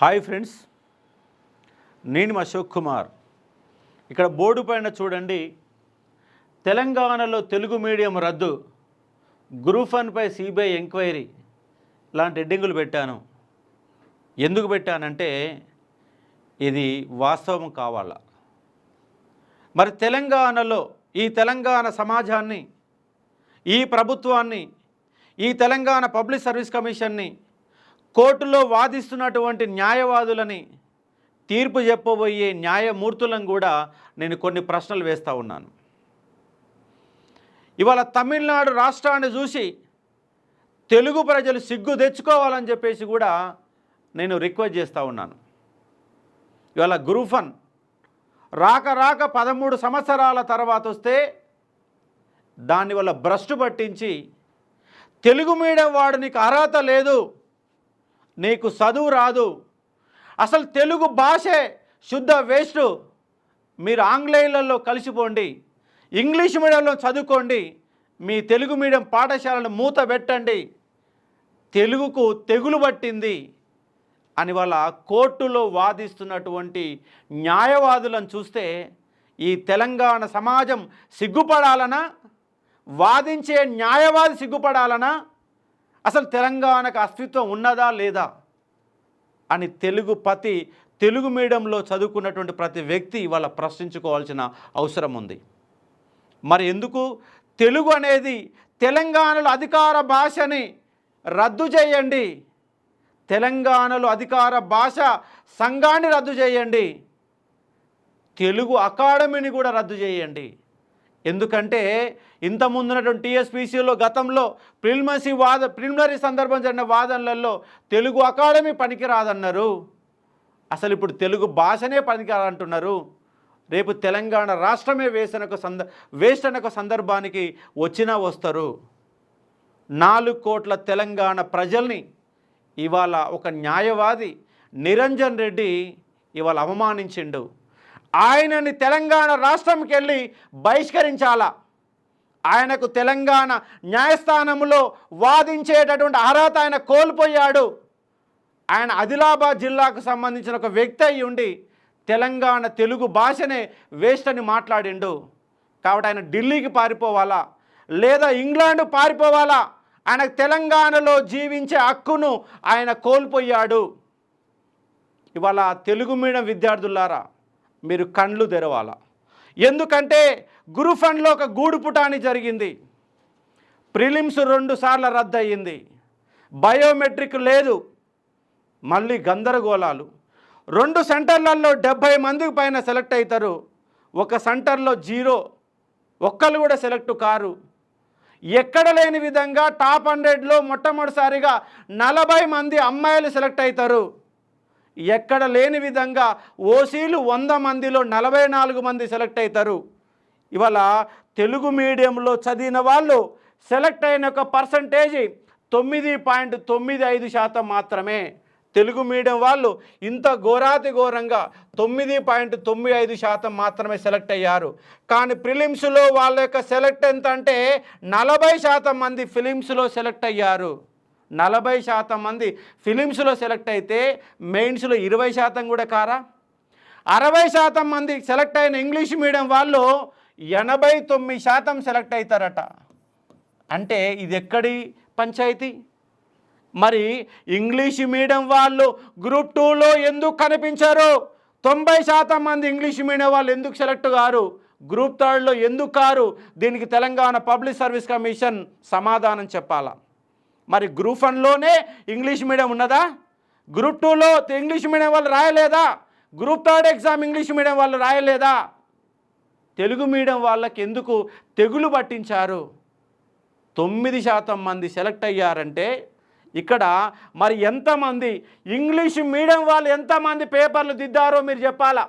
Hi friends, నేను అశోక్ కుమార్. ఇక్కడ board పైన చూడండి, తెలంగాణలో తెలుగు మీడియం రద్దు, గ్రూప్ 1పై సిబిఐ ఎంక్వైరీ లాంటి హెడ్డింగులు పెట్టాను. ఎందుకు పెట్టానంటే ఇది వాస్తవం కావాలా. మరి తెలంగాణలో ఈ తెలంగాణ సమాజాన్ని, ఈ ప్రభుత్వాన్ని, ఈ తెలంగాణ పబ్లిక్ సర్వీస్ కమిషన్ని, కోర్టులో వాదిస్తున్నటువంటి న్యాయవాదులని, తీర్పు చెప్పబోయే న్యాయమూర్తులను కూడా నేను కొన్ని ప్రశ్నలు వేస్తూ ఉన్నాను. ఇవాళ తమిళనాడు రాష్ట్రాన్ని చూసి తెలుగు ప్రజలు సిగ్గు తెచ్చుకోవాలని చెప్పేసి కూడా నేను రిక్వెస్ట్ చేస్తూ ఉన్నాను. ఇవాళ గ్రూప్ 1 రాక 13 సంవత్సరాల తర్వాత వస్తే దానివల్ల భ్రష్టు పట్టించి తెలుగు మీడియం వాడు నీకు అర్హత లేదు, నీకు చదువు రాదు, అసలు తెలుగు భాషే శుద్ధ వేస్ట్, మీరు ఆంగ్లేయులలో కలిసిపోండి, ఇంగ్లీష్ మీడియంలో చదువుకోండి, మీ తెలుగు మీడియం పాఠశాలను మూత పెట్టండి, తెలుగుకు తెగులు పట్టింది అని వాళ్ళ కోర్టులో వాదిస్తున్నటువంటి న్యాయవాదులను చూస్తే ఈ తెలంగాణ సమాజం సిగ్గుపడాలనా, వాదించే న్యాయవాది సిగ్గుపడాలనా, అసలు తెలంగాణకు అస్తిత్వం ఉన్నదా లేదా అని తెలుగు మీడియంలో చదువుకున్నటువంటి ప్రతి వ్యక్తి ఇవాళ ప్రశ్నించుకోవాల్సిన అవసరం ఉంది. మరి ఎందుకు తెలుగు అనేది తెలంగాణలో అధికార భాషని రద్దు చేయండి, తెలంగాణలో అధికార భాష సంఘాన్ని రద్దు చేయండి, తెలుగు అకాడమీని కూడా రద్దు చేయండి. ఎందుకంటే ఇంతకుముందున్నటువంటి టీఎస్పీసీలో గతంలో ప్రిలిమినరీ సందర్భం జరిగిన వాదనలలో తెలుగు అకాడమీ పనికిరాదన్నారు. అసలు ఇప్పుడు తెలుగు భాషనే పనికిరాదంటున్నారు. రేపు తెలంగాణ రాష్ట్రమే వేస్ట్ అనే ఒక సందర్భానికి వచ్చినా వస్తారు. 4 కోట్ల తెలంగాణ ప్రజల్ని ఇవాళ ఒక న్యాయవాది నిరంజన్ రెడ్డి ఇవాళ అవమానించిండు. ఆయనని తెలంగాణ రాష్ట్రంకి వెళ్ళి బహిష్కరించాలా, ఆయనకు తెలంగాణ న్యాయస్థానంలో వాదించేటటువంటి అర్హత ఆయన కోల్పోయాడు. ఆయన ఆదిలాబాద్ జిల్లాకు సంబంధించిన ఒక వ్యక్తి అయి ఉండి తెలంగాణ తెలుగు భాషనే వేస్ట్ అని మాట్లాడిండు. కాబట్టి ఆయన ఢిల్లీకి పారిపోవాలా లేదా ఇంగ్లాండ్ పారిపోవాలా, ఆయనకు తెలంగాణలో జీవించే హక్కును ఆయన కోల్పోయాడు. ఇవాళ తెలుగు మీడియం విద్యార్థులారా, మీరు కండ్లు తెరవాలా. ఎందుకంటే గ్రూప్ 1లో ఒక గూడు పుటాని జరిగింది. ప్రిలిమ్స్ 2 సార్లు రద్దు అయ్యింది, బయోమెట్రిక్ లేదు, మళ్ళీ గందరగోళాలు. 2 సెంటర్లలో 70 మందికి పైన సెలెక్ట్ అవుతారు, ఒక సెంటర్లో 0, ఒక్కరు కూడా సెలెక్ట్ కారు. ఎక్కడ లేని విధంగా టాప్ 100లో మొట్టమొదటిసారిగా 40 మంది అమ్మాయిలు సెలెక్ట్ అవుతారు. ఎక్కడ లేని విధంగా ఓసీలు 100 మందిలో 44 మంది సెలెక్ట్ అవుతారు. ఇవాళ తెలుగు మీడియంలో చదివిన వాళ్ళు సెలెక్ట్ అయిన ఒక పర్సంటేజ్ 9.95% మాత్రమే. తెలుగు మీడియం వాళ్ళు ఇంత ఘోరంగా 9.95% మాత్రమే సెలెక్ట్ అయ్యారు. కానీ ప్రిలిమ్స్లో వాళ్ళ యొక్క సెలెక్ట్ ఎంత అంటే 40% మంది ఫిలిమ్స్లో సెలెక్ట్ అయ్యారు. 40% మంది ఫిలిమ్స్లో సెలెక్ట్ అయితే మెయిన్స్లో 20% కూడా కారా. 60% మంది సెలెక్ట్ అయిన ఇంగ్లీష్ మీడియం వాళ్ళు 89% సెలెక్ట్ అవుతారట. అంటే ఇది ఎక్కడి పంచాయతీ? మరి ఇంగ్లీష్ మీడియం వాళ్ళు గ్రూప్ 2లో ఎందుకు కనిపించారు? 90% మంది ఇంగ్లీష్ మీడియం వాళ్ళు ఎందుకు సెలెక్ట్ కారు? గ్రూప్ 3లో ఎందుకు కారు? దీనికి తెలంగాణ పబ్లిక్ సర్వీస్ కమిషన్ సమాధానం చెప్పాలా. మరి గ్రూప్ 1లోనే ఇంగ్లీష్ మీడియం ఉన్నదా? గ్రూప్ 2లో ఇంగ్లీష్ మీడియం వాళ్ళు రాయలేదా? గ్రూప్ 3 ఎగ్జామ్ ఇంగ్లీష్ మీడియం వాళ్ళు రాయలేదా? తెలుగు మీడియం వాళ్ళకి ఎందుకు తెగులు పట్టించారు? 9% మంది సెలెక్ట్ అయ్యారంటే ఇక్కడ మరి ఎంతమంది ఇంగ్లీష్ మీడియం వాళ్ళు ఎంతమంది పేపర్లు దిద్దారో మీరు చెప్పాలా.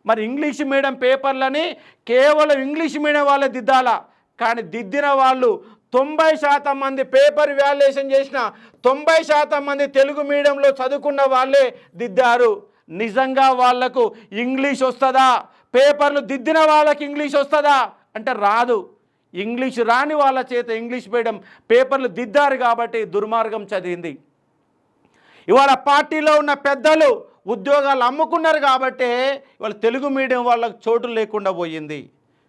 మరి ఇంగ్లీష్ మీడియం పేపర్లని కేవలం ఇంగ్లీష్ మీడియం వాళ్ళే దిద్దాలా. కానీ దిద్దిన వాళ్ళు 90% మంది పేపర్ వాల్యుయేషన్ చేసిన 90% మంది తెలుగు మీడియంలో చదువుకున్న వాళ్ళే దిద్దారు. నిజంగా వాళ్లకు ఇంగ్లీష్ వస్తుందా? పేపర్లు దిద్దిన వాళ్ళకి ఇంగ్లీష్ వస్తుందా అంటే రాదు. ఇంగ్లీష్ రాని వాళ్ళ చేత ఇంగ్లీష్ మీడియం పేపర్లు దిద్దారు కాబట్టి దుర్మార్గం చదివింది. ఇవాళ పార్టీలో ఉన్న పెద్దలు ఉద్యోగాలు అమ్ముకున్నారు కాబట్టే ఇవాళ తెలుగు మీడియం వాళ్ళకు చోటు లేకుండా పోయింది.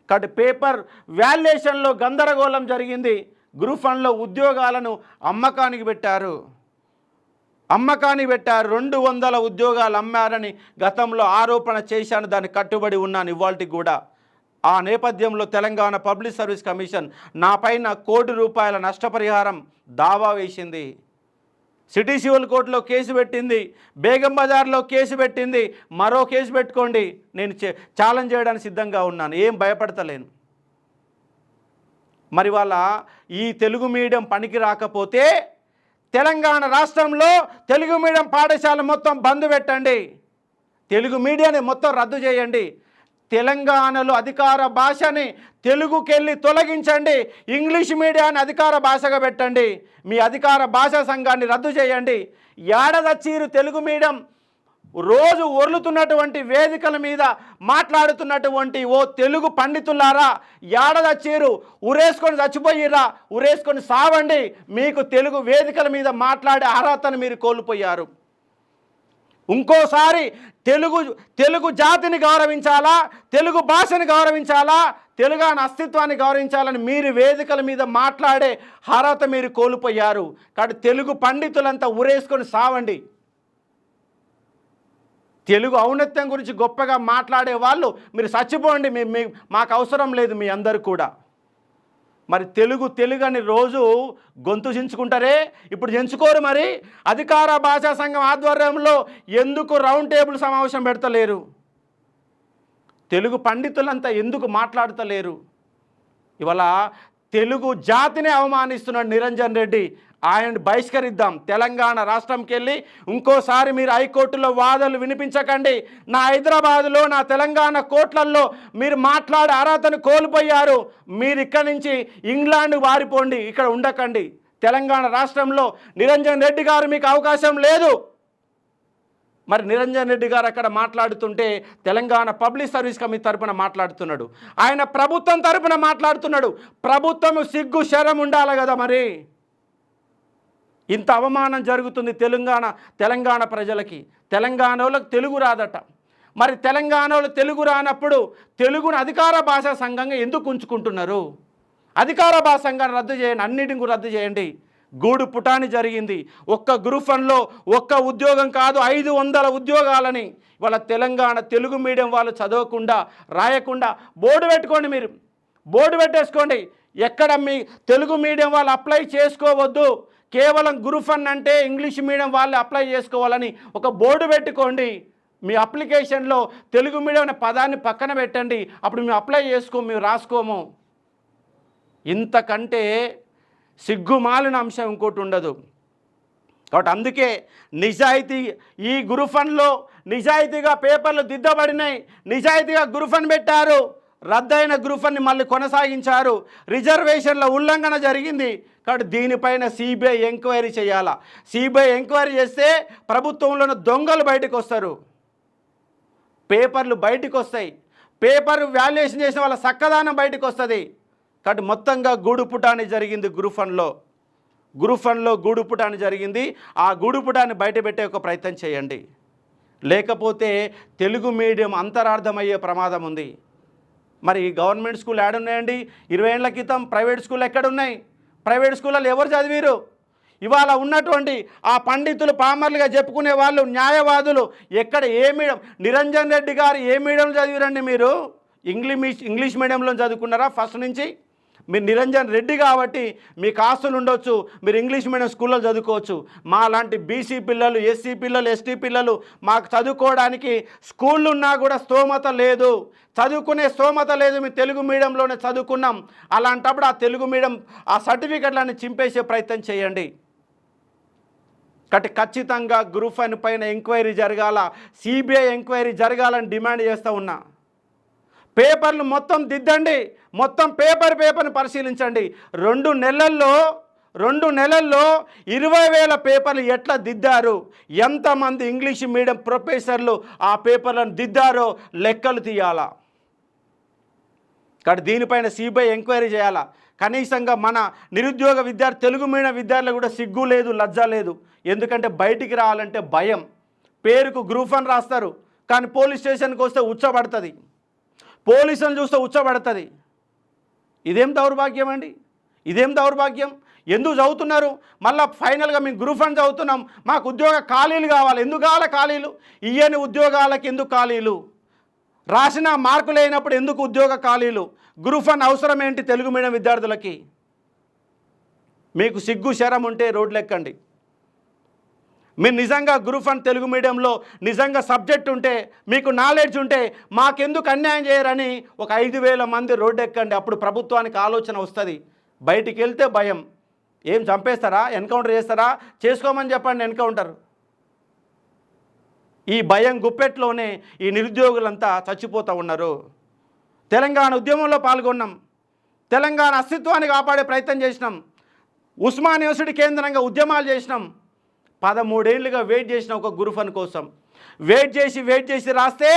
కాబట్టి పేపర్ వాల్యుయేషన్లో గందరగోళం జరిగింది. గ్రూప్ 1లో ఉద్యోగాలను అమ్మకానికి పెట్టారు. 200 ఉద్యోగాలు అమ్మారని గతంలో ఆరోపణ చేశాను, దాన్ని కట్టుబడి ఉన్నాను ఇవాల్టికి కూడా. ఆ నేపథ్యంలో తెలంగాణ పబ్లిక్ సర్వీస్ కమిషన్ నా పైన ₹1 కోటి నష్టపరిహారం దావా వేసింది. సిటీ సివిల్ కోర్టులో కేసు పెట్టింది, బేగం బజార్లో కేసు పెట్టింది. మరో కేసు పెట్టుకోండి, నేను ఛాలెంజ్ చేయడానికి సిద్ధంగా ఉన్నాను, ఏం భయపడతలేను. మరి వాళ్ళ ఈ తెలుగు మీడియం పనికి రాకపోతే తెలంగాణ రాష్ట్రంలో తెలుగు మీడియం పాఠశాల మొత్తం బంద్ పెట్టండి, తెలుగు మీడియాని మొత్తం రద్దు చేయండి. తెలంగాణలో అధికార భాషని తెలుగుకెళ్ళి తొలగించండి, ఇంగ్లీష్ మీడియాన్ని అధికార భాషగా పెట్టండి, మీ అధికార భాషా సంఘాన్ని రద్దు చేయండి. ఏడదచ్చీరు తెలుగు మీడియం రోజు ఒర్లుతున్నటువంటి వేదికల మీద మాట్లాడుతున్నటువంటి ఓ తెలుగు పండితులారా, ఏడదచ్చీరు ఉరేసుకొని చచ్చిపోయిరా, ఉరేసుకొని సావండి. మీకు తెలుగు వేదికల మీద మాట్లాడే అర్హతను మీరు కోల్పోయారు. ఇంకోసారి తెలుగు జాతిని గౌరవించాలా, తెలుగు భాషని గౌరవించాలా, తెలుగు అస్తిత్వాన్ని గౌరవించాలని మీరు వేదికల మీద మాట్లాడే అర్హత మీరు కోల్పోయారు. కాబట్టి తెలుగు పండితులంతా ఉరేసుకొని సావండి. తెలుగు ఔన్నత్యం గురించి గొప్పగా మాట్లాడే వాళ్ళు మీరు చచ్చిపోండి, మాకు అవసరం లేదు మీ అందరూ కూడా. మరి తెలుగు అని రోజు గొంతు చించుకుంటారే, ఇప్పుడు చించుకోరు. మరి అధికార భాషా సంఘం ఆధ్వర్యంలో ఎందుకు రౌండ్ టేబుల్ సమావేశం పెడతలేరు? తెలుగు పండితులంతా ఎందుకు మాట్లాడతలేరు? ఇవాళ తెలుగు జాతిని అవమానిస్తున్నాడు నిరంజన్ రెడ్డి, ఆయన బహిష్కరిద్దాం. తెలంగాణ రాష్ట్రంకి వెళ్ళి ఇంకోసారి మీరు హైకోర్టులో వాదనలు వినిపించకండి. నా హైదరాబాదులో, నా తెలంగాణ కోర్టులలో మీరు మాట్లాడే అర్హతను కోల్పోయారు. మీరు ఇక్కడి నుంచి ఇంగ్లాండ్ వారిపోండి, ఇక్కడ ఉండకండి. తెలంగాణ రాష్ట్రంలో నిరంజన్ రెడ్డి గారు మీకు అవకాశం లేదు. మరి నిరంజన్ రెడ్డి గారు అక్కడ మాట్లాడుతుంటే తెలంగాణ పబ్లిక్ సర్వీస్ కమిటీ తరపున మాట్లాడుతున్నాడు, ఆయన ప్రభుత్వం తరపున మాట్లాడుతున్నాడు. ప్రభుత్వం సిగ్గు శరం ఉండాలి కదా. మరి ఇంత అవమానం జరుగుతుంది తెలంగాణ ప్రజలకి. తెలంగాణలో తెలుగు రాదట. మరి తెలంగాణలో తెలుగు రానప్పుడు తెలుగును అధికార భాషా సంఘంగా ఎందుకు ఉంచుకుంటున్నారు? అధికార భాషా సంఘాన్ని రద్దు చేయండి, అన్నిటిని రద్దు చేయండి. గూడు పుటాని జరిగింది. ఒక్క గ్రూప్ 1లో ఒక్క ఉద్యోగం కాదు, 500 ఉద్యోగాలని వాళ్ళ తెలంగాణ తెలుగు మీడియం వాళ్ళు చదవకుండా రాయకుండా బోర్డు పెట్టుకోండి. మీరు బోర్డు పెట్టేసుకోండి, ఎక్కడ మీ తెలుగు మీడియం వాళ్ళు అప్లై చేసుకోవద్దు, కేవలం గ్రూప్ 1 అంటే ఇంగ్లీష్ మీడియం వాళ్ళు అప్లై చేసుకోవాలని ఒక బోర్డు పెట్టుకోండి. మీ అప్లికేషన్లో తెలుగు మీడియం అనే పదాన్ని పక్కన పెట్టండి, అప్పుడు మేము అప్లై మేము రాసుకోము. ఇంతకంటే సిగ్గుమాలిన అంశం ఇంకోటి ఉండదు. కాబట్టి అందుకే నిజాయితీ ఈ గ్రూప్ 1లో నిజాయితీగా పేపర్లు దిద్దబడినాయి, నిజాయితీగా గ్రూప్ 1 పెట్టారు, రద్దయిన గ్రూప్ 1ని మళ్ళీ కొనసాగించారు. రిజర్వేషన్ల ఉల్లంఘన జరిగింది. కాబట్టి దీనిపైన సిబిఐ ఎంక్వైరీ చేయాలా. సిబిఐ ఎంక్వైరీ చేస్తే ప్రభుత్వంలోని దొంగలు బయటకు వస్తారు, పేపర్లు బయటకు వస్తాయి, పేపర్ వాల్యుయేషన్ చేసిన వాళ్ళ చక్కదానం బయటకు వస్తుంది. కాబట్టి మొత్తంగా గూడుపుటాని జరిగింది గ్రూప్ 1లో గూడుపుటాని జరిగింది. ఆ గూడుపుటాన్ని బయట పెట్టే ఒక ప్రయత్నం చేయండి, లేకపోతే తెలుగు మీడియం అంతరార్థమయ్యే ప్రమాదం ఉంది. మరి గవర్నమెంట్ స్కూల్ ఏడున్నాయండి? 20 ఏళ్ల క్రితం ప్రైవేట్ స్కూల్ ఎక్కడున్నాయి? ప్రైవేట్ స్కూళ్ళలో ఎవరు చదివారు? ఇవాళ ఉన్నటువంటి ఆ పండితులు, పామర్లుగా చెప్పుకునే వాళ్ళు, న్యాయవాదులు ఎక్కడ ఏ మీడియం? నిరంజన్ రెడ్డి గారు ఏ మీడియంలో చదివారండి? మీరు ఇంగ్లీష్ మీడియంలో చదువుకున్నారా ఫస్ట్ నుంచి? మీరు నిరంజన్ రెడ్డి కాబట్టి మీకు ఆస్తులు ఉండొచ్చు, మీరు ఇంగ్లీష్ మీడియం స్కూల్లో చదువుకోవచ్చు. మా లాంటి బీసీ పిల్లలు, ఎస్సీ పిల్లలు, ఎస్టీ పిల్లలు మాకు చదువుకోవడానికి స్కూళ్ళు ఉన్నా కూడా స్తోమత లేదు, చదువుకునే స్తోమత లేదు. మీ తెలుగు మీడియంలోనే చదువుకున్నాం. అలాంటప్పుడు ఆ తెలుగు మీడియం ఆ సర్టిఫికెట్లను చింపేసే ప్రయత్నం చేయండి. కాబట్టి ఖచ్చితంగా గ్రూప్ 1 పైన ఎంక్వైరీ జరగాల, సిబిఐ ఎంక్వైరీ జరగాలని డిమాండ్ చేస్తూ ఉన్నా. పేపర్లు మొత్తం దిద్దండి, మొత్తం పేపర్ని పరిశీలించండి. 2 నెలల్లో 20,000 పేపర్లు ఎట్లా దిద్దారు, ఎంతమంది ఇంగ్లీష్ మీడియం ప్రొఫెసర్లు ఆ పేపర్లను దిద్దారో లెక్కలు తీయాలా. కాబట్టి దీనిపైన సిబిఐ ఎంక్వైరీ చేయాలా. కనీసంగా మన నిరుద్యోగ విద్యార్థి తెలుగు మీడియం విద్యార్థులు కూడా సిగ్గు లేదు, లజ్జ లేదు. ఎందుకంటే బయటికి రావాలంటే భయం. పేరుకు గ్రూప్ అని రాస్తారు, కానీ పోలీస్ స్టేషన్కి వస్తే ఉచ్చబడుతుంది, పోలీసులను చూస్తే ఉచ్చబడుతుంది. ఇదేం దౌర్భాగ్యం అండి, ఇదేం దౌర్భాగ్యం. ఎందుకు చదువుతున్నారు? మళ్ళీ ఫైనల్గా మేము గ్రూప్ అని చదువుతున్నాం, మాకు ఉద్యోగ ఖాళీలు కావాలి. ఎందుకు కావాలి ఖాళీలు? ఇయ్యని ఉద్యోగాలకు ఎందుకు ఖాళీలు? రాసిన మార్కు లేనప్పుడు ఎందుకు ఉద్యోగ ఖాళీలు? గ్రూప్ వన్ అవసరం ఏంటి తెలుగు మీడియం విద్యార్థులకి? మీకు సిగ్గు శరం ఉంటే రోడ్లు ఎక్కండి. మీరు నిజంగా గ్రూప్ వన్ తెలుగు మీడియంలో నిజంగా సబ్జెక్ట్ ఉంటే, మీకు నాలెడ్జ్ ఉంటే, మాకెందుకు అన్యాయం చేయరని ఒక 5,000 మంది రోడ్డు ఎక్కండి. అప్పుడు ప్రభుత్వానికి ఆలోచన వస్తుంది. బయటికి వెళ్తే భయం. ఏం చంపేస్తారా? ఎన్కౌంటర్ చేస్తారా? చేసుకోమని చెప్పండి ఎన్కౌంటర్. ఈ భయం గుప్పెట్లోనే ఈ నిరుద్యోగులంతా చచ్చిపోతూ ఉన్నారు. తెలంగాణ ఉద్యమంలో పాల్గొన్నాం, తెలంగాణ అస్తిత్వాన్ని కాపాడే ప్రయత్నం చేసినాం, ఉస్మాన్ యూనివర్సిటీ కేంద్రంగా ఉద్యమాలు చేసినాం. 13 ఏళ్ళుగా వెయిట్ చేసిన ఒక గ్రూప్ వన్ కోసం వెయిట్ చేసి రాస్తే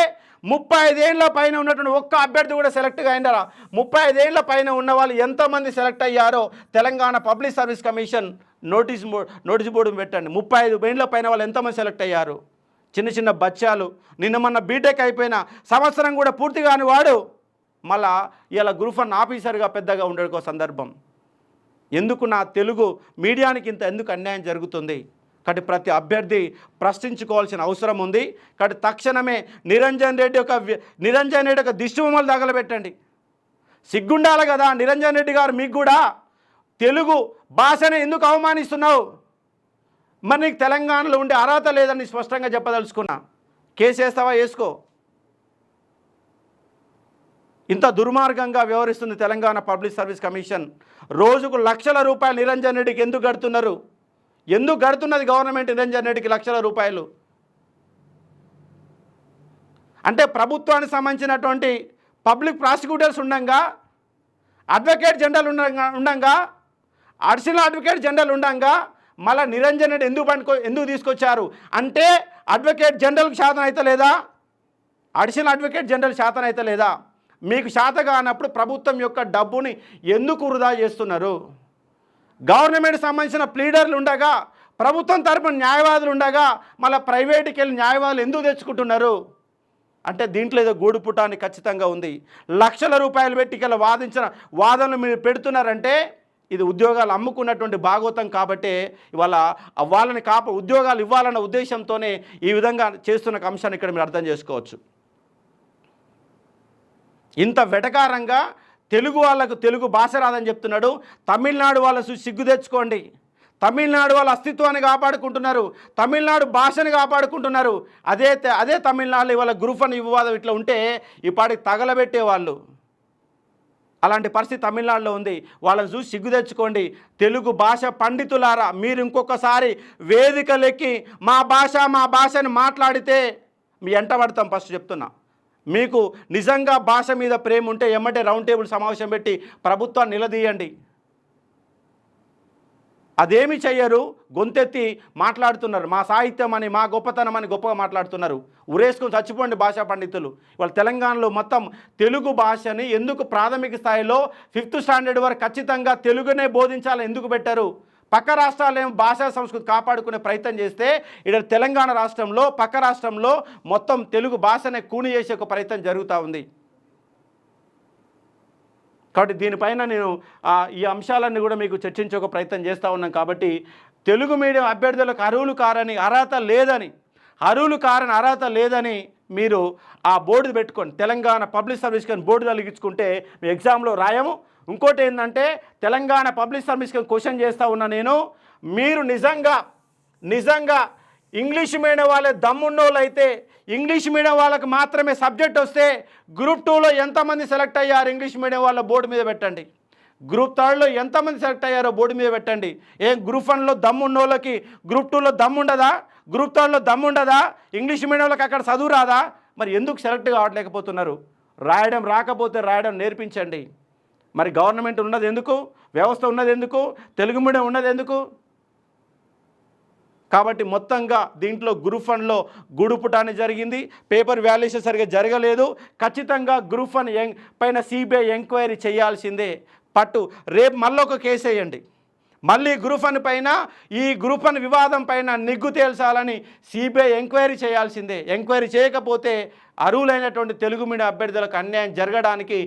35 ఏళ్ళ పైన ఉన్నటువంటి ఒక్క అభ్యర్థి కూడా సెలెక్ట్గా అయినారా? 35 ఏళ్ళ పైన ఉన్న వాళ్ళు ఎంతమంది సెలెక్ట్ అయ్యారో Telangana public service commission notice board పెట్టండి. 35 ఏళ్ళ పైన వాళ్ళు ఎంతమంది సెలెక్ట్ అయ్యారు? చిన్న బచ్చాలు, నిన్న మొన్న బీటెక్ అయిపోయిన సంవత్సరం కూడా పూర్తి కాని వాడు మళ్ళా ఇలా గ్రూప్ వన్ ఆఫీసర్గా పెద్దగా ఉండేకో సందర్భం. ఎందుకు నా తెలుగు మీడియానికి ఇంత ఎందుకు అన్యాయం జరుగుతుంది? కాబట్టి ప్రతి అభ్యర్థి ప్రశ్నించుకోవాల్సిన అవసరం ఉంది. కాబట్టి తక్షణమే నిరంజన్ రెడ్డి యొక్క దిష్టి బొమ్మలు తగలబెట్టండి. సిగ్గుండాలి కదా నిరంజన్ రెడ్డి గారు, మీకు కూడా తెలుగు భాషను ఎందుకు అవమానిస్తున్నావు? మరి నీకు తెలంగాణలో ఉండే అర్హత లేదని స్పష్టంగా చెప్పదలుచుకున్నా. కేసు వేస్తావా? వేసుకో. ఇంత దుర్మార్గంగా వ్యవహరిస్తుంది తెలంగాణ పబ్లిక్ సర్వీస్ కమిషన్. రోజుకు లక్షల రూపాయలు నిరంజన్ రెడ్డికి ఎందుకు కడుతున్నారు? ఎందుకు కడుతున్నది గవర్నమెంట్ నిరంజన్ రెడ్డికి లక్షల రూపాయలు? అంటే ప్రభుత్వానికి సంబంధించినటువంటి పబ్లిక్ ప్రాసిక్యూటర్స్ ఉండంగా, అడ్వకేట్ జనరల్ ఉండంగా, అడిషనల్ అడ్వకేట్ జనరల్ ఉండంగా మళ్ళీ నిరంజన్ రెడ్డి ఎందుకు తీసుకొచ్చారు? అంటే అడ్వకేట్ జనరల్కి శాతం అయితే లేదా? అడిషనల్ అడ్వకేట్ జనరల్ శాతం అయితే లేదా? మీకు శాత కానప్పుడు ప్రభుత్వం యొక్క డబ్బుని ఎందుకు వృధా చేస్తున్నారు? గవర్నమెంట్ సంబంధించిన ప్లీడర్లు ఉండగా, ప్రభుత్వం తరపున న్యాయవాదులు ఉండగా మళ్ళీ ప్రైవేట్కి వెళ్ళి న్యాయవాదులు ఎందుకు తెచ్చుకుంటున్నారు? అంటే దీంట్లో ఏదో గూడు పుటాన్ని ఖచ్చితంగా ఉంది. లక్షల రూపాయలు పెట్టి ఇలా వాదించిన వాదనలు మీరు పెడుతున్నారంటే ఇది ఉద్యోగాలు అమ్ముకున్నటువంటి భాగవతం. కాబట్టే ఇవాళ వాళ్ళని ఉద్యోగాలు ఇవ్వాలన్న ఉద్దేశంతోనే ఈ విధంగా చేస్తున్న అంశాన్ని ఇక్కడ మీరు అర్థం చేసుకోవచ్చు. ఇంత వెటకారంగా తెలుగు వాళ్ళకు తెలుగు భాష రాదని చెప్తున్నాడు. తమిళనాడు వాళ్ళ సిగ్గు తెచ్చుకోండి. తమిళనాడు వాళ్ళ అస్తిత్వాన్ని కాపాడుకుంటున్నారు, తమిళనాడు భాషని కాపాడుకుంటున్నారు. అదే తమిళనాడులో ఇవాళ గ్రూప్ వన్ వివాదం ఇట్లా ఉంటే ఈ పాటికి తగలబెట్టేవాళ్ళు. అలాంటి పరిస్థితి తమిళనాడులో ఉంది. వాళ్ళని చూసి సిగ్గు తెచ్చుకోండి. తెలుగు భాష పండితులారా, మీరు ఇంకొకసారి వేదికలెక్కి మా భాషని మాట్లాడితే మీ ఎంట పడతాం. ఫస్ట్ చెప్తున్నా, మీకు నిజంగా భాష మీద ప్రేమ ఉంటే ఎమ్మటే రౌండ్ టేబుల్ సమావేశం పెట్టి ప్రభుత్వాన్ని నిలదీయండి. అదేమి చెయ్యరు, గొంతెత్తి మాట్లాడుతున్నారు. మా సాహిత్యం అని, మా గొప్పతనం అని గొప్పగా మాట్లాడుతున్నారు. ఉరేసుకొని చచ్చిపోండి భాషా పండితులు. వాళ్ళ తెలంగాణలో మొత్తం తెలుగు భాషని ఎందుకు ప్రాథమిక స్థాయిలో 5th స్టాండర్డ్ వరకు ఖచ్చితంగా తెలుగునే బోధించాలని ఎందుకు పెట్టారు? పక్క రాష్ట్రాలేమో భాషా సంస్కృతి కాపాడుకునే ప్రయత్నం చేస్తే ఇక్కడ తెలంగాణ రాష్ట్రంలో, పక్క రాష్ట్రంలో మొత్తం తెలుగు భాషనే కూని చేసే ఒక ప్రయత్నం జరుగుతూ ఉంది. కాబట్టి దీనిపైన నేను ఈ అంశాలన్నీ కూడా మీకు చర్చించే ఒక ప్రయత్నం చేస్తూ ఉన్నాం. కాబట్టి తెలుగు మీడియం అభ్యర్థులకు అర్హత లేదని మీరు ఆ బోర్డు పెట్టుకోండి. Telangana public service commission board తొలగించుకుంటే మీ ఎగ్జామ్లో రాయము. ఇంకోటి ఏంటంటే Telangana public service commission question చేస్తూ ఉన్నా నేను, మీరు నిజంగా ఇంగ్లీష్ మీడియం వాళ్ళే దమ్మున్నోళ్ళు అయితే, ఇంగ్లీష్ మీడియం వాళ్ళకి మాత్రమే సబ్జెక్ట్ వస్తే గ్రూప్ 2లో ఎంతమంది సెలెక్ట్ అయ్యారు ఇంగ్లీష్ మీడియం వాళ్ళ బోర్డు మీద పెట్టండి. గ్రూప్ 3లో ఎంతమంది సెలెక్ట్ అయ్యారో బోర్డు మీద పెట్టండి. గ్రూప్ 1లో దమ్మున్నోళ్ళకి గ్రూప్ 2లో దమ్ముండదా? గ్రూప్ 3లో దమ్ముండదా? ఇంగ్లీష్ మీడియం వాళ్ళకి అక్కడ చదువు రాదా? మరి ఎందుకు సెలెక్ట్ కావట్లేకపోతున్నారు? రాయడం రాకపోతే రాయడం నేర్పించండి. మరి గవర్నమెంట్ ఉన్నది ఎందుకు? వ్యవస్థ ఉన్నది ఎందుకు? తెలుగు మీడియం ఉన్నది ఎందుకు? కాబట్టి మొత్తంగా దీంట్లో గ్రూప్ 1లో గూడుపుటాన్ని జరిగింది, పేపర్ వాల్యుయేషన్ సరిగా జరగలేదు. ఖచ్చితంగా గ్రూప్ 1 పైన సిబిఐ ఎంక్వైరీ చేయాల్సిందే. పట్టు రేపు మళ్ళీ ఒక కేసు వేయండి, మళ్ళీ గ్రూప్ 1 పైన ఈ గ్రూప్ 1 వివాదం పైన నిగ్గు తేల్చాలని సిబిఐ ఎంక్వైరీ చేయాల్సిందే. ఎంక్వైరీ చేయకపోతే అర్హులైనటువంటి తెలుగు మీడియం అభ్యర్థులకు అన్యాయం జరగడానికి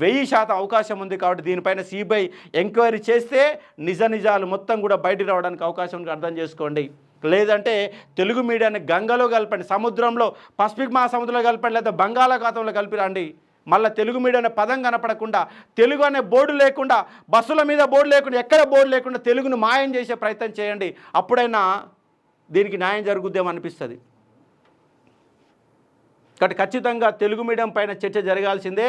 1000% అవకాశం ఉంది. కాబట్టి దీనిపైన సిబిఐ ఎంక్వైరీ చేస్తే నిజాలు మొత్తం కూడా బయటికి రావడానికి అవకాశం ఉంది, అర్థం చేసుకోండి. లేదంటే తెలుగు మీడియాన్ని గంగలో కలపండి, సముద్రంలో పసిఫిక్ మహాసముద్రంలో కలపండి, లేదా బంగాళాఖాతంలో కలిపి రండి. మళ్ళీ తెలుగు మీడియం అనే పదం కనపడకుండా, తెలుగు అనే బోర్డు లేకుండా, బస్సుల మీద బోర్డు లేకుండా, ఎక్కడ బోర్డు లేకుండా తెలుగును మాయం చేసే ప్రయత్నం చేయండి. అప్పుడైనా దీనికి న్యాయం జరుగుద్దేమో అనిపిస్తుంది. కాబట్టి ఖచ్చితంగా తెలుగు మీడియం పైన చర్చ జరగాల్సిందే.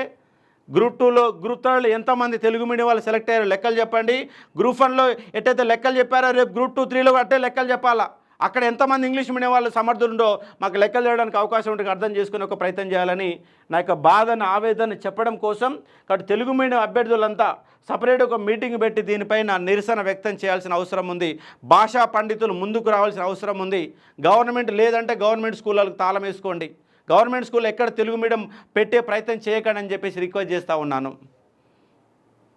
గ్రూప్ 2లో గ్రూప్ 3లో ఎంతమంది తెలుగు మీడియం వాళ్ళు సెలెక్ట్ అయ్యారో లెక్కలు చెప్పండి. గ్రూప్ 1లో ఎట్టయితే లెక్కలు చెప్పారో రేపు గ్రూప్ 2, 3లో అట్టే లెక్కలు చెప్పాలా. అక్కడ ఎంతమంది ఇంగ్లీష్ మీడియం వాళ్ళు సమర్థులుండో మాకు లెక్కలు చేయడానికి అవకాశం ఉంటుంది, అర్థం చేసుకుని ఒక ప్రయత్నం చేయాలని నా యొక్క బాధను ఆవేదన చెప్పడం కోసం. కాబట్టి తెలుగు మీడియం అభ్యర్థులంతా సపరేట్ ఒక మీటింగ్ పెట్టి దీనిపైన నిరసన వ్యక్తం చేయాల్సిన అవసరం ఉంది. భాషా పండితులు ముందుకు రావాల్సిన అవసరం ఉంది. గవర్నమెంట్ లేదంటే గవర్నమెంట్ స్కూళ్ళకు తాళం వేసుకోండి, గవర్నమెంట్ స్కూల్ ఎక్కడ తెలుగు మీడియం పెట్టే ప్రయత్నం చేయకండి అని చెప్పేసి రిక్వెస్ట్ చేస్తూ ఉన్నాను.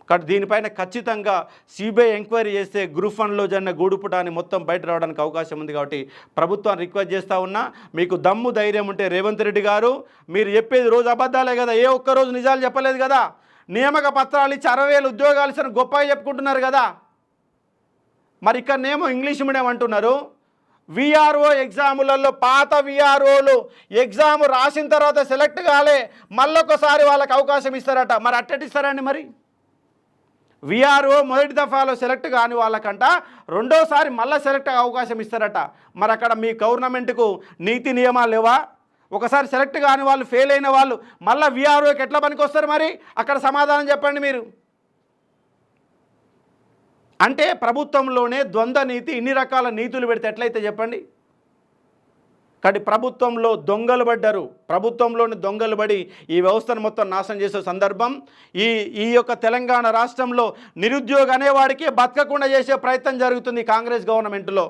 కాబట్టి దీనిపైన ఖచ్చితంగా సిబిఐ ఎంక్వైరీ చేస్తే గ్రూప్ 1లో జరిగిన గూడుపుటాన్ని మొత్తం బయట రావడానికి అవకాశం ఉంది. కాబట్టి ప్రభుత్వాన్ని రిక్వెస్ట్ చేస్తూ ఉన్నా, మీకు దమ్ము ధైర్యం ఉంటే రేవంత్ రెడ్డి గారు మీరు చెప్పేది రోజు అబద్ధాలే కదా, ఏ ఒక్కరోజు నిజాలు చెప్పలేదు కదా. నియామక పత్రాలు ఇచ్చి 60,000 ఉద్యోగాలు ఇచ్చిన గొప్పగా చెప్పుకుంటున్నారు కదా. మరి ఇక్కడనేమో ఇంగ్లీష్ మీడియం అంటున్నారు. విఆర్ఓ ఎగ్జాములలో పాత విఆర్ఓలు ఎగ్జామ్ రాసిన తర్వాత సెలెక్ట్ కాలే, మళ్ళొకసారి వాళ్ళకి అవకాశం ఇస్తారట. మరి అట్టటిస్తారండి? మరి విఆర్ఓ మొదటి దఫాలో సెలెక్ట్ కాని వాళ్ళకంట రెండోసారి మళ్ళీ సెలెక్ట్ అవకాశం ఇస్తారట. మరి అక్కడ మీ గవర్నమెంట్కు నీతి నియమాలు లేవా? ఒకసారి సెలెక్ట్ కాని వాళ్ళు, ఫెయిల్ అయిన వాళ్ళు మళ్ళీ విఆర్ఓకి ఎట్లా పనికి వస్తారు? మరి అక్కడ సమాధానం చెప్పండి మీరు. అంటే ప్రభుత్వంలోనే ద్వంద్వ నీతి, ఇన్ని రకాల నీతులు పెడితే ఎట్లయితే చెప్పండి. కాబట్టి ప్రభుత్వంలో దొంగలు పడ్డారు, ప్రభుత్వంలోని దొంగలు పడి ఈ వ్యవస్థను మొత్తం నాశనం చేసే సందర్భం. ఈ యొక్క తెలంగాణ రాష్ట్రంలో నిరుద్యోగ అనేవాడికి బతకకుండా చేసే ప్రయత్నం జరుగుతుంది కాంగ్రెస్ గవర్నమెంట్లో.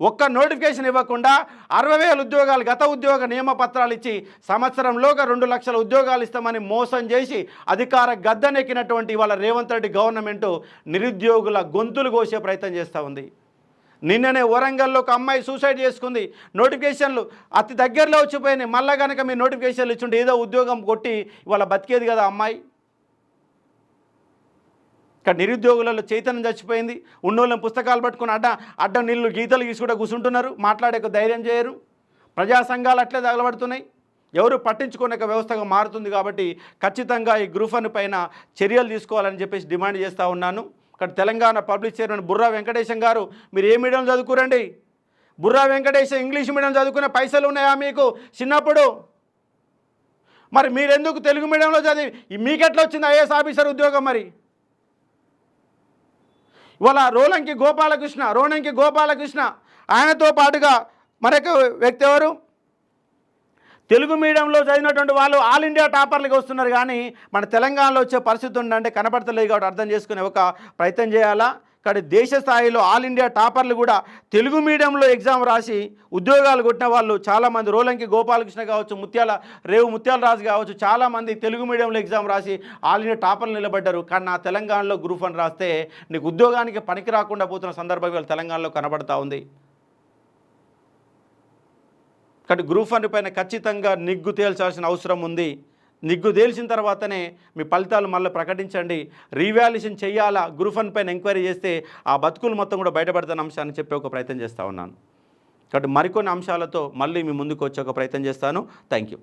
ఒక్క నోటిఫికేషన్ ఇవ్వకుండా 60,000 ఉద్యోగాలు, గత ఉద్యోగ నియమ పత్రాలు ఇచ్చి సంవత్సరంలోగా 2 లక్షల ఉద్యోగాలు ఇస్తామని మోసం చేసి అధికార గద్దెనెక్కినటువంటి ఇవాళ రేవంత్ రెడ్డి గవర్నమెంటు నిరుద్యోగుల గొంతులు కోసే ప్రయత్నం చేస్తూ ఉంది. నిన్ననే వరంగల్లో ఒక అమ్మాయి సూసైడ్ చేసుకుంది. నోటిఫికేషన్లు అతి దగ్గరలో వచ్చిపోయినాయి. మళ్ళీ కనుక మీరు నోటిఫికేషన్లు ఇచ్చుంటే ఏదో ఉద్యోగం కొట్టి ఇవాళ బతికేది కదా అమ్మాయి. ఇక్కడ నిరుద్యోగులలో చైతన్యం చచ్చిపోయింది. ఉన్నోళ్ళని పుస్తకాలు పట్టుకుని అడ్డం నీళ్ళు గీతలు గీసి కూడా కూర్చుంటున్నారు, మాట్లాడే ధైర్యం చేయరు. ప్రజా సంఘాలు అట్లే తగలబడుతున్నాయి, ఎవరు పట్టించుకునే వ్యవస్థగా మారుతుంది. కాబట్టి ఖచ్చితంగా ఈ గ్రూప్ 1 పైన చర్యలు తీసుకోవాలని చెప్పేసి డిమాండ్ చేస్తూ ఉన్నాను. ఇక్కడ తెలంగాణ పబ్లిక్ చైర్మన్ బుర్రా వెంకటేశం గారు, మీరు ఏ మీడియం చదువుకురండి? బుర్రా వెంకటేశం ఇంగ్లీష్ మీడియం చదువుకునే పైసలు ఉన్నాయా మీకు చిన్నప్పుడు? మరి మీరెందుకు తెలుగు మీడియంలో చదివి మీకెట్లా వచ్చింది ఐఏఎస్ ఆఫీసర్ ఉద్యోగం? మరి ఇవాళ రోనంకి గోపాలకృష్ణ ఆయనతో పాటుగా మరొక వ్యక్తి ఎవరు? తెలుగు మీడియంలో చదివినటువంటి వాళ్ళు ఆల్ ఇండియా టాపర్లుగా వస్తున్నారు. కానీ మన తెలంగాణలో వచ్చే పరిస్థితి ఉందంటే కనపడతలేదు. కాబట్టి అర్థం చేసుకునే ఒక ప్రయత్నం చేయాలా. కానీ దేశ స్థాయిలో ఆల్ ఇండియా టాపర్లు కూడా తెలుగు మీడియంలో ఎగ్జామ్ రాసి ఉద్యోగాలు కొట్టిన వాళ్ళు చాలామంది. రోలంకి గోపాలకృష్ణ కావచ్చు, ముత్యాల రాజు కావచ్చు, చాలామంది తెలుగు మీడియంలో ఎగ్జామ్ రాసి ఆల్ ఇండియా టాపర్లు నిలబడ్డారు. కానీ నా తెలంగాణలో గ్రూప్ 1 రాస్తే నీకు ఉద్యోగానికి పనికి రాకుండా పోతున్న సందర్భం తెలంగాణలో కనబడతా ఉంది. కాబట్టి గ్రూప్ 1 పైన ఖచ్చితంగా నిగ్గు తేల్చాల్సిన అవసరం ఉంది. నిగ్గు తేల్చిన తర్వాతనే మీ ఫలితాలు మళ్ళీ ప్రకటించండి. రీవాల్యుయేషన్ చేయాలా, గ్రూప్ 1 పైన ఎంక్వైరీ చేస్తే ఆ బతుకులు మొత్తం కూడా బయటపడుతున్న అంశాన్ని చెప్పే ఒక ప్రయత్నం చేస్తూ ఉన్నాను. కాబట్టి మరికొన్ని అంశాలతో మళ్ళీ మీ ముందుకు వచ్చే ఒక ప్రయత్నం చేస్తాను. Thank you.